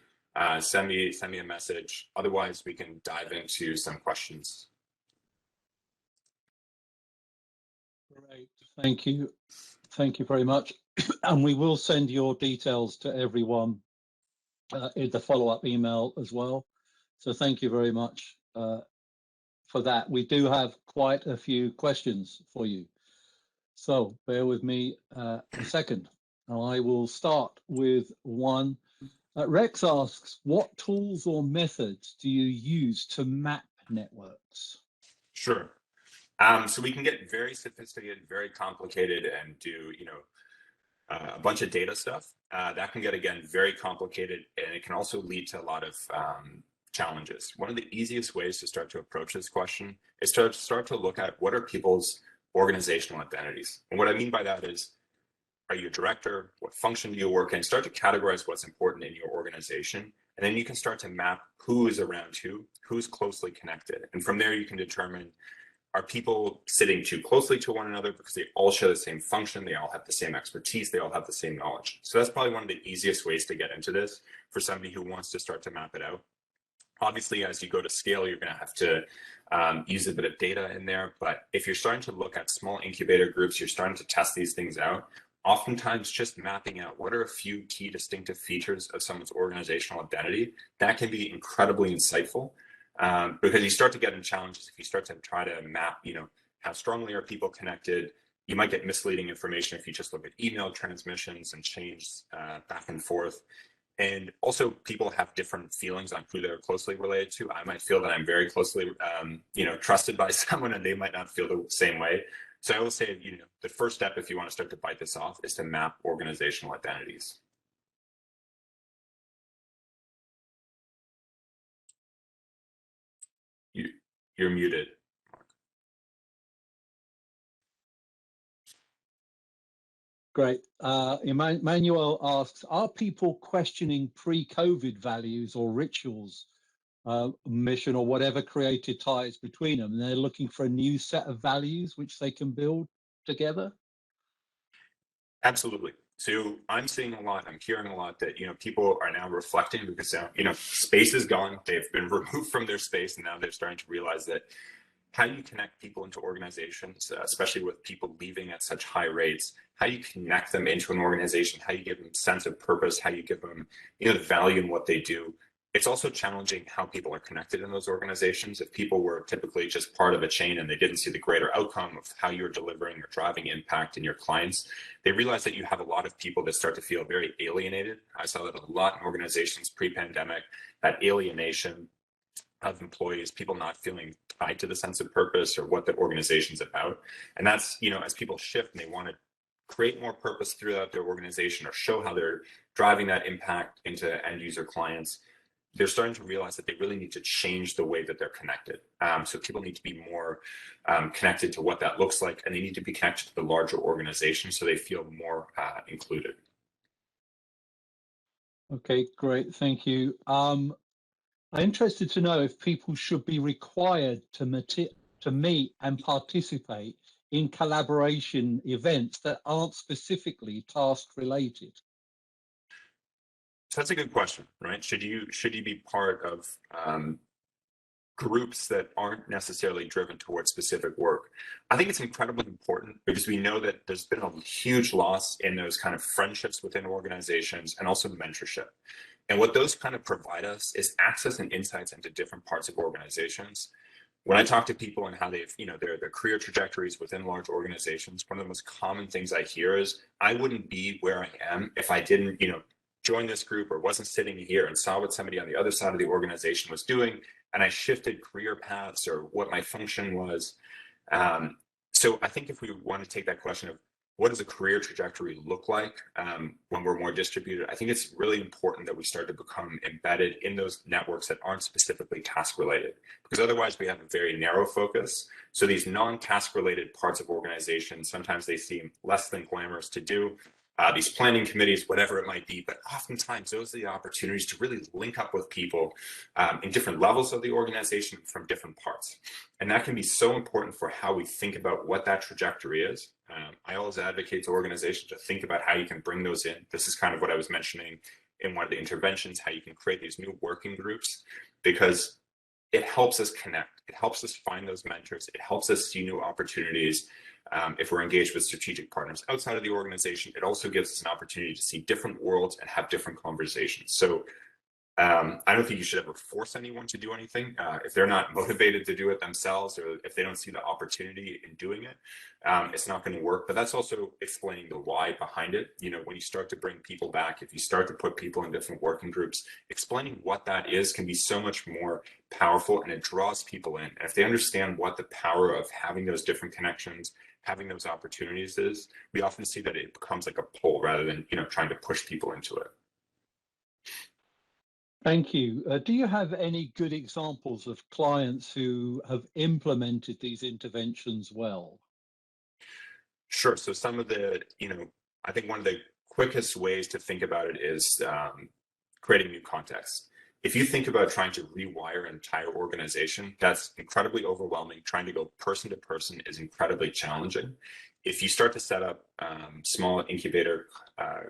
Send me a message. Otherwise, we can dive into some questions. Great, thank you very much. And we will send your details to everyone in the follow-up email as well. So thank you very much for that. We do have quite a few questions for you. So bear with me a second. I will start with one. Rex asks, what tools or methods do you use to map networks? Sure. So we can get very sophisticated, very complicated, and do, a bunch of data stuff. That can get, again, very complicated, and it can also lead to a lot of challenges. One of the easiest ways to start to approach this question is to start to look at what are people's organizational identities. And what I mean by that is, are you a director? What function do you work in? Start to categorize what's important in your organization. And then you can start to map who is around who's closely connected. And from there, you can determine, are people sitting too closely to one another because they all share the same function, they all have the same expertise, they all have the same knowledge. So that's probably one of the easiest ways to get into this for somebody who wants to start to map it out. Obviously, as you go to scale, you're going to have to use a bit of data in there. But if you're starting to look at small incubator groups, you're starting to test these things out, oftentimes just mapping out what are a few key distinctive features of someone's organizational identity, that can be incredibly insightful. Because you start to get in challenges if you start to try to map, how strongly are people connected. You might get misleading information if you just look at email transmissions and change back and forth. And also, people have different feelings on who they're closely related to. I might feel that I'm very closely, trusted by someone, and they might not feel the same way. So I will say, the first step, if you want to start to bite this off, is to map organizational identities. You're muted. Great. Emmanuel asks, are people questioning pre-COVID values or rituals, mission or whatever created ties between them? And they're looking for a new set of values which they can build together? Absolutely. So I'm seeing a lot, I'm hearing a lot that, people are now reflecting because, space is gone. They've been removed from their space, and now they're starting to realize that how you connect people into organizations, especially with people leaving at such high rates, how you connect them into an organization, how you give them a sense of purpose, how you give them, the value in what they do. It's also challenging how people are connected in those organizations. If people were typically just part of a chain and they didn't see the greater outcome of how you're delivering or driving impact in your clients, they realize that you have a lot of people that start to feel very alienated. I saw that a lot in organizations pre-pandemic, that alienation of employees, people not feeling tied to the sense of purpose or what the organization's about. And that's, as people shift and they want to create more purpose throughout their organization or show how they're driving that impact into end user clients, they're starting to realize that they really need to change the way that they're connected. So people need to be more connected to what that looks like, and they need to be connected to the larger organization so they feel more included. Okay, great. Thank you. I'm interested to know if people should be required to meet and participate in collaboration events that aren't specifically task related. So that's a good question, right? Should you be part of groups that aren't necessarily driven towards specific work? I think it's incredibly important because we know that there's been a huge loss in those kind of friendships within organizations and also mentorship. And what those kind of provide us is access and insights into different parts of organizations. When I talk to people and how they've, their career trajectories within large organizations, one of the most common things I hear is, I wouldn't be where I am if I didn't, join this group or wasn't sitting here and saw what somebody on the other side of the organization was doing, and I shifted career paths or what my function was. So I think if we want to take that question of what does a career trajectory look like when we're more distributed, I think it's really important that we start to become embedded in those networks that aren't specifically task related, because otherwise we have a very narrow focus. So these non-task related parts of organizations, sometimes they seem less than glamorous to do. These planning committees, whatever it might be, but oftentimes those are the opportunities to really link up with people in different levels of the organization from different parts. And that can be so important for how we think about what that trajectory is. I always advocate to organizations to think about how you can bring those in. This is kind of what I was mentioning in one of the interventions, how you can create these new working groups, because it helps us connect. It helps us find those mentors. It helps us see new opportunities. If we're engaged with strategic partners outside of the organization, it also gives us an opportunity to see different worlds and have different conversations. So I don't think you should ever force anyone to do anything. If they're not motivated to do it themselves, or if they don't see the opportunity in doing it, it's not going to work. But that's also explaining the why behind it. You know, when you start to bring people back, if you start to put people in different working groups, explaining what that is can be so much more powerful, and it draws people in. And if they understand what the power of having those different connections, having those opportunities is, we often see that it becomes like a pull rather than, you know, trying to push people into it. Thank you. Do you have any good examples of clients who have implemented these interventions well? Sure. So some of the, you know, I think one of the quickest ways to think about it is creating new context. If you think about trying to rewire an entire organization, that's incredibly overwhelming. Trying to go person to person is incredibly challenging. If you start to set up small incubator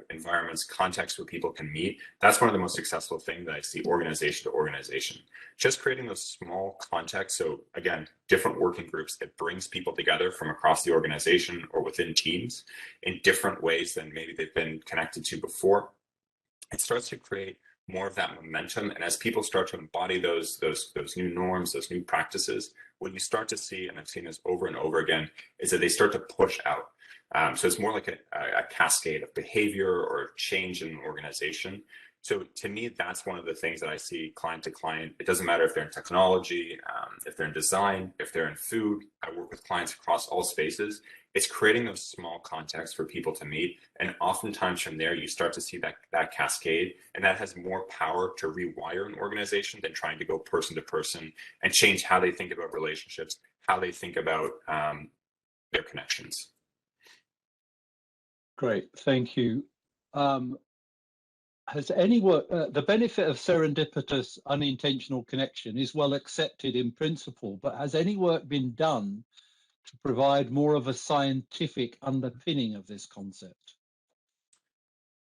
environments, contexts where people can meet, that's one of the most successful things that I see organization to organization. Just creating those small contexts. So again, different working groups, it brings people together from across the organization or within teams in different ways than maybe they've been connected to before. It starts to create more of that momentum. And as people start to embody those new norms, those new practices, what you start to see, and I've seen this over and over again, is that they start to push out. So it's more like a cascade of behavior or change in an organization. So to me, that's one of the things that I see client to client. It doesn't matter if they're in technology, if they're in design, if they're in food. I work with clients across all spaces. It's creating those small contexts for people to meet. And oftentimes from there, you start to see that cascade, and that has more power to rewire an organization than trying to go person to person and change how they think about relationships, how they think about their connections. Great, thank you. Has any work, the benefit of serendipitous unintentional connection is well accepted in principle, but has any work been done to provide more of a scientific underpinning of this concept?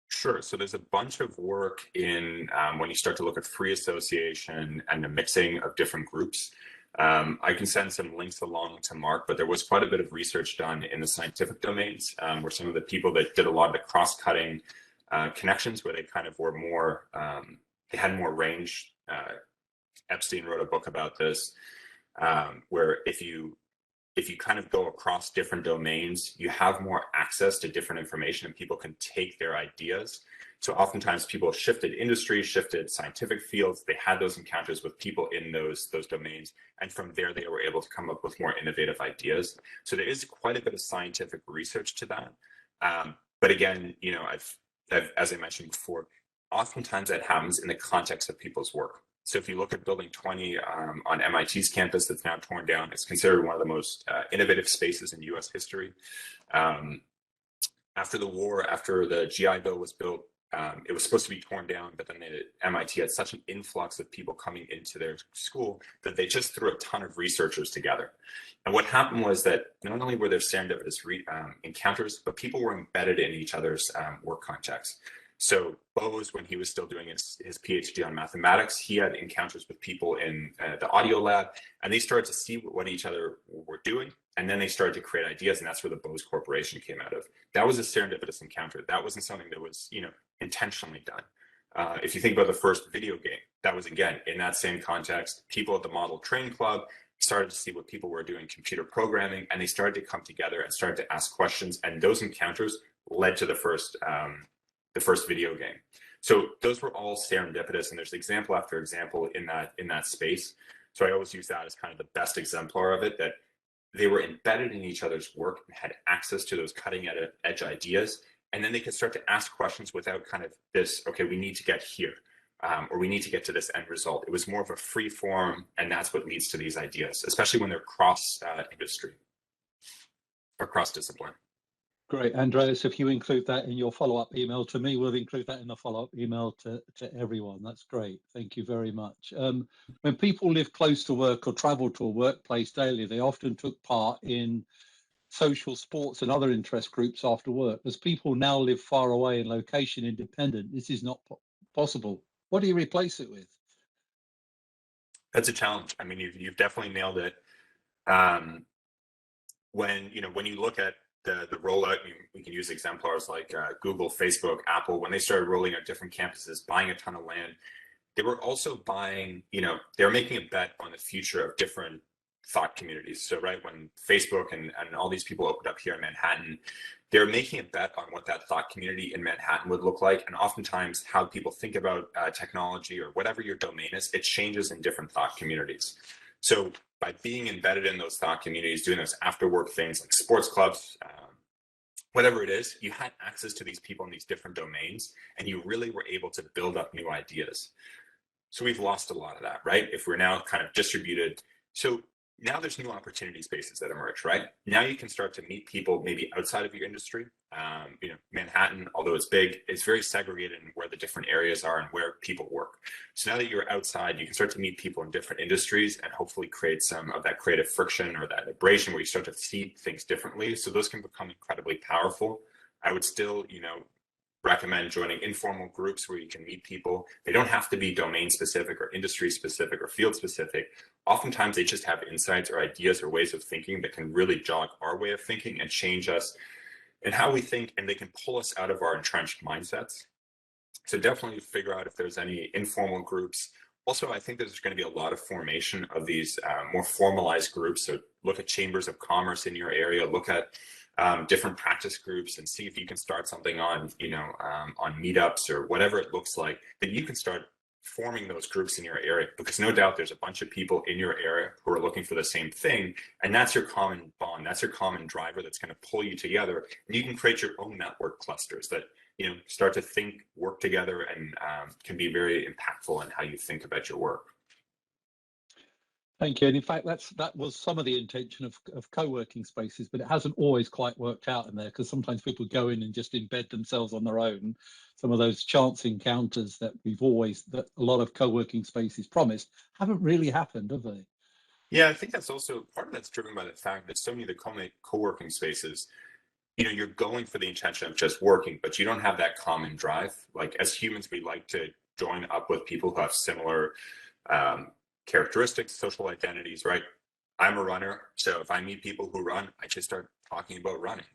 Sure. So there's a bunch of work in when you start to look at free association and the mixing of different groups. I can send some links along to Mark, but there was quite a bit of research done in the scientific domains where some of the people that did a lot of the cross-cutting connections, where they kind of were more, they had more range. Epstein wrote a book about this, where if you kind of go across different domains, you have more access to different information and people can take their ideas. So oftentimes people shifted industries, shifted scientific fields. They had those encounters with people in those domains. And from there, they were able to come up with more innovative ideas. So there is quite a bit of scientific research to that. But again, you know, as I mentioned before, oftentimes that happens in the context of people's work. So if you look at Building 20 on MIT's campus that's now torn down, it's considered one of the most innovative spaces in US history. After the war, after the GI Bill was built, it was supposed to be torn down, but then MIT had such an influx of people coming into their school that they just threw a ton of researchers together. And what happened was that not only were there serendipitous encounters, but people were embedded in each other's work context. So Bose, when he was still doing his PhD on mathematics, he had encounters with people in the audio lab, and they started to see what each other were doing, and then they started to create ideas, and that's where the Bose Corporation came out of. That was a serendipitous encounter. That wasn't something that was, you know, intentionally done. If you think about the first video game, that was, again, in that same context. People at the Model Train Club started to see what people were doing computer programming, and they started to come together and started to ask questions, and those encounters led to the first video game. So those were all serendipitous, and there's example after example in that space. So I always use that as kind of the best exemplar of it, that they were embedded in each other's work and had access to those cutting edge ideas. And then they could start to ask questions without kind of this, okay, we need to get here, or we need to get to this end result. It was more of a free form, and that's what leads to these ideas, especially when they're cross industry or cross discipline. Great, Andreas, if you include that in your follow-up email to me, we'll include that in the follow-up email to everyone. That's great. Thank you very much. When people live close to work or travel to a workplace daily, they often took part in social sports and other interest groups after work. As people now live far away and location independent, this is not possible. What do you replace it with? That's a challenge. I mean, you've definitely nailed it. when you look at the rollout, we can use exemplars like Google, Facebook, Apple. When they started rolling out different campuses, buying a ton of land, they were also buying, they were making a bet on the future of different thought communities. So right when Facebook and all these people opened up here in Manhattan, they're making a bet on what that thought community in Manhattan would look like. And oftentimes how people think about technology or whatever your domain is, it changes in different thought communities. So by being embedded in those thought communities, doing those after work things like sports clubs, whatever it is, you had access to these people in these different domains, and you really were able to build up new ideas. So we've lost a lot of that, right? If we're now kind of distributed. So now there's new opportunity spaces that emerge, right? Now you can start to meet people maybe outside of your industry. Manhattan, although it's big, it's very segregated in where the different areas are and where people work. So now that you're outside, you can start to meet people in different industries and hopefully create some of that creative friction or that vibration where you start to see things differently. So those can become incredibly powerful. I would still, recommend joining informal groups where you can meet people. They don't have to be domain specific or industry specific or field specific. Oftentimes they just have insights or ideas or ways of thinking that can really jog our way of thinking and change us and how we think, and they can pull us out of our entrenched mindsets. So definitely figure out if there's any informal groups. Also, I think there's going to be a lot of formation of these more formalized groups. So look at chambers of commerce in your area, look at different practice groups and see if you can start something on, on meetups or whatever it looks like, that you can start forming those groups in your area, because no doubt there's a bunch of people in your area who are looking for the same thing. And that's your common bond. That's your common driver that's going to pull you together. And you can create your own network clusters that, start to think, work together, and can be very impactful in how you think about your work. Thank you. And in fact, that was some of the intention of co-working spaces, but it hasn't always quite worked out in there, because sometimes people go in and just embed themselves on their own. Some of those chance encounters that a lot of co-working spaces promised haven't really happened, have they? Yeah, I think that's also part of that's driven by the fact that so many of the co-working spaces, you're going for the intention of just working, but you don't have that common drive. Like as humans, we like to join up with people who have similar characteristics, social identities, right? I'm a runner, so if I meet people who run, I just start talking about running.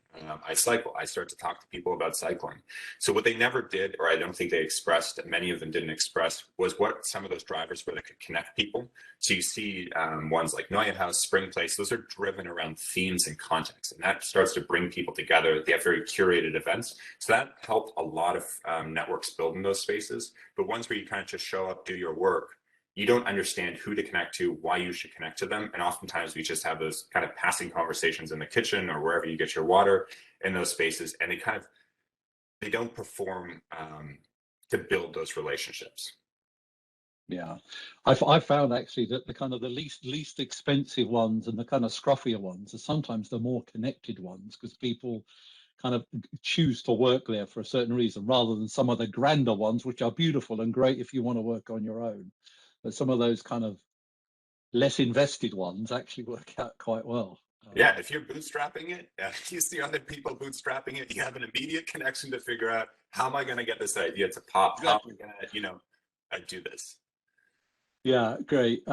I cycle, I start to talk to people about cycling. So what they never did, or I don't think they expressed, many of them didn't express, was what some of those drivers were that could connect people. So you see ones like Neue House, Spring Place, those are driven around themes and context, and that starts to bring people together. They have very curated events. So that helped a lot of networks build in those spaces. But ones where you kind of just show up, do your work, you don't understand who to connect to, why you should connect to them. And oftentimes we just have those kind of passing conversations in the kitchen or wherever you get your water in those spaces. And they don't perform to build those relationships. Yeah, I found actually that the kind of the least expensive ones and the kind of scruffier ones are sometimes the more connected ones, because people kind of choose to work there for a certain reason, rather than some of the grander ones, which are beautiful and great if you want to work on your own. But some of those kind of less invested ones actually work out quite well. Yeah, if you're bootstrapping it, you see other people bootstrapping it, you have an immediate connection to figure out, how am I going to get this idea to pop? Exactly. How am I going to, do this? Yeah, great.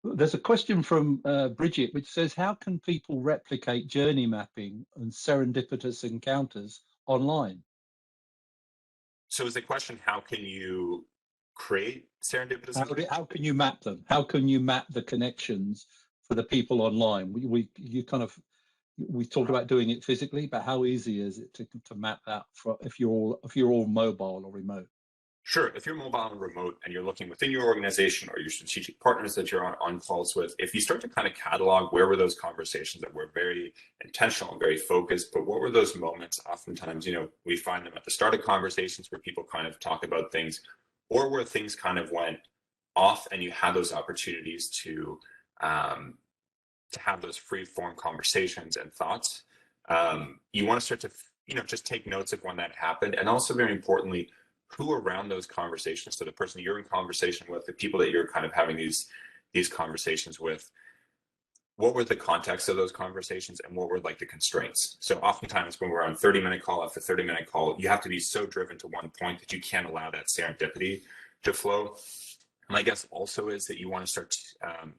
There's a question from Bridget, which says, how can people replicate journey mapping and serendipitous encounters online? So is the question, how can you create serendipitous? How can you map them? How can you map the connections for the people online? We talked about doing it physically, but how easy is it to map that for if you're all mobile or remote? Sure. If you're mobile and remote and you're looking within your organization or your strategic partners that you're on calls with, if you start to kind of catalog where were those conversations that were very intentional and very focused, but what were those moments? Oftentimes, we find them at the start of conversations where people kind of talk about things, or where things kind of went off and you had those opportunities to have those free form conversations and thoughts. You want to start to, just take notes of when that happened. And also very importantly, who around those conversations, so the person you're in conversation with, the people that you're kind of having these conversations with, what were the context of those conversations and what were like the constraints? So oftentimes when we're on 30-minute call after 30-minute call, you have to be so driven to one point that you can't allow that serendipity to flow. My guess also is that you want to start,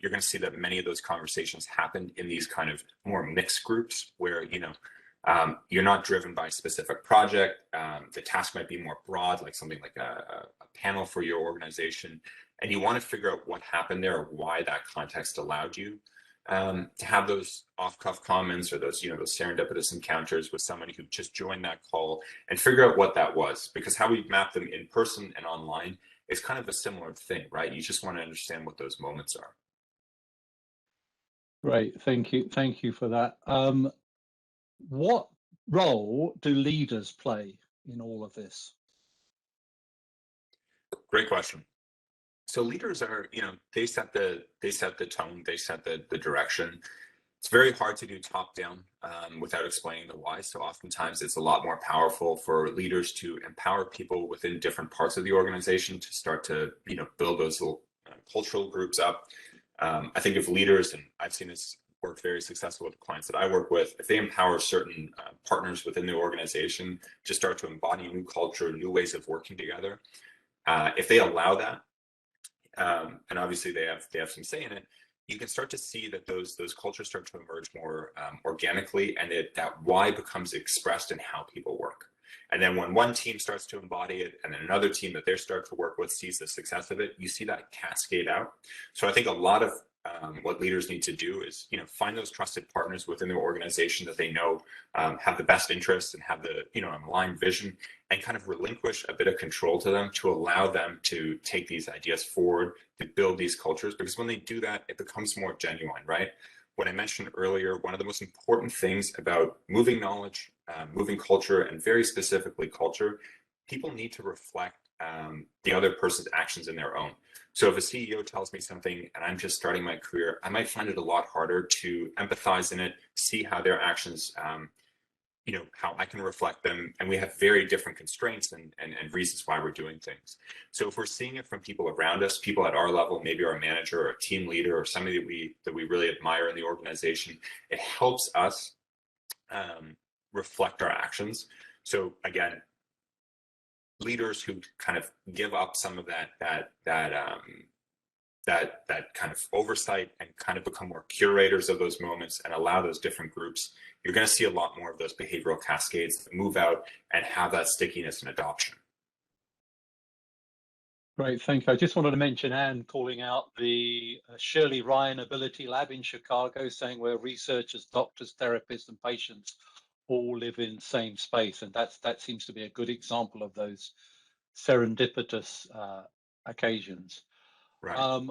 you're going to see that many of those conversations happen in these kind of more mixed groups where, you're not driven by a specific project. The task might be more broad, like something like a panel for your organization. And you want to figure out what happened there or why that context allowed you to have those off-cuff comments or those, those serendipitous encounters with somebody who just joined that call, and figure out what that was. Because how we map them in person and online is kind of a similar thing, right? You just want to understand what those moments are. Great, thank you. Thank you for that. What role do leaders play in all of this? Great question. So leaders are, they set the tone, they set the direction. It's very hard to do top down without explaining the why. So oftentimes it's a lot more powerful for leaders to empower people within different parts of the organization to start to, build those little cultural groups up. I think if leaders, and I've seen this work very successful with clients that I work with, if they empower certain partners within the organization to start to embody new culture, new ways of working together, if they allow that, and obviously they have some say in it, you can start to see that those cultures start to emerge more organically, and that why becomes expressed in how people work. And then when one team starts to embody it, and then another team that they start to work with sees the success of it, you see that cascade out. So I think a lot of what leaders need to do is, find those trusted partners within their organization that they know have the best interests and have the, an aligned vision, and kind of relinquish a bit of control to them to allow them to take these ideas forward, to build these cultures. Because when they do that, it becomes more genuine, right? What I mentioned earlier, one of the most important things about moving knowledge, moving culture, and very specifically culture, people need to reflect the other person's actions in their own. So if a CEO tells me something and I'm just starting my career, I might find it a lot harder to empathize in it, see how their actions, how I can reflect them. And we have very different constraints and reasons why we're doing things. So if we're seeing it from people around us, people at our level, maybe our manager or a team leader or somebody that we really admire in the organization, it helps us reflect our actions. So again, leaders who kind of give up some of that kind of oversight and kind of become more curators of those moments and allow those different groups, you're going to see a lot more of those behavioral cascades that move out and have that stickiness and adoption. Great, thank you. I just wanted to mention Anne calling out the Shirley Ryan Ability Lab in Chicago, saying where researchers, doctors, therapists, and patients all live in the same space, and that seems to be a good example of those serendipitous occasions. Right.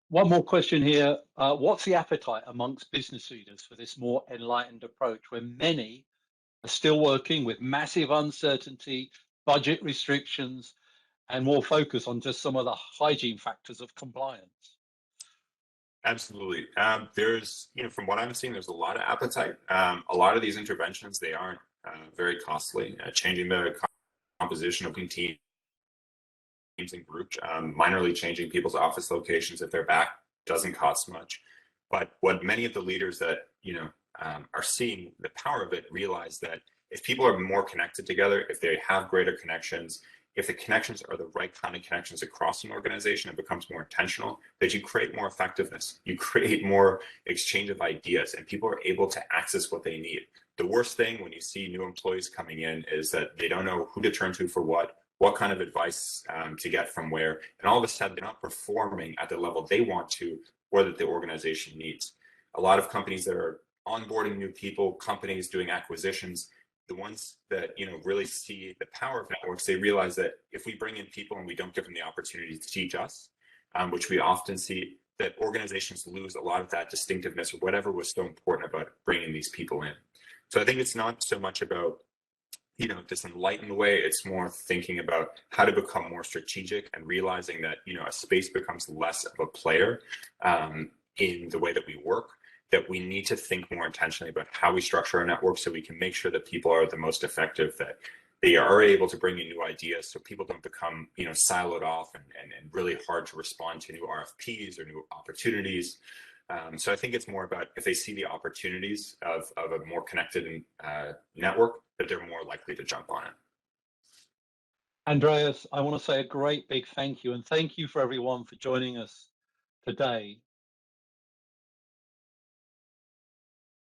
One more question here. What's the appetite amongst business leaders for this more enlightened approach when many are still working with massive uncertainty, budget restrictions, and more focus on just some of the hygiene factors of compliance? Absolutely. There's, from what I'm seeing, there's a lot of appetite. A lot of these interventions, they aren't very costly. Changing the composition of teams and groups, minorly changing people's office locations if they're back doesn't cost much. But what many of the leaders that, are seeing the power of it realize that if people are more connected together, if they have greater connections, if the connections are the right kind of connections across an organization, it becomes more intentional, that you create more effectiveness, you create more exchange of ideas, and people are able to access what they need. The worst thing when you see new employees coming in is that they don't know who to turn to for what kind of advice to get from where, and all of a sudden they're not performing at the level they want to or that the organization needs. A lot of companies that are onboarding new people, companies doing acquisitions, the ones that really see the power of networks, they realize that if we bring in people and we don't give them the opportunity to teach us, which we often see, that organizations lose a lot of that distinctiveness or whatever was so important about bringing these people in. So I think it's not so much about this enlightened way. It's more thinking about how to become more strategic and realizing that a space becomes less of a player in the way that we work, that we need to think more intentionally about how we structure our network so we can make sure that people are the most effective, that they are able to bring in new ideas so people don't become siloed off and really hard to respond to new RFPs or new opportunities. So I think it's more about if they see the opportunities of a more connected network, that they're more likely to jump on it. Andreas, I want to say a great big thank you, and thank you for everyone for joining us today.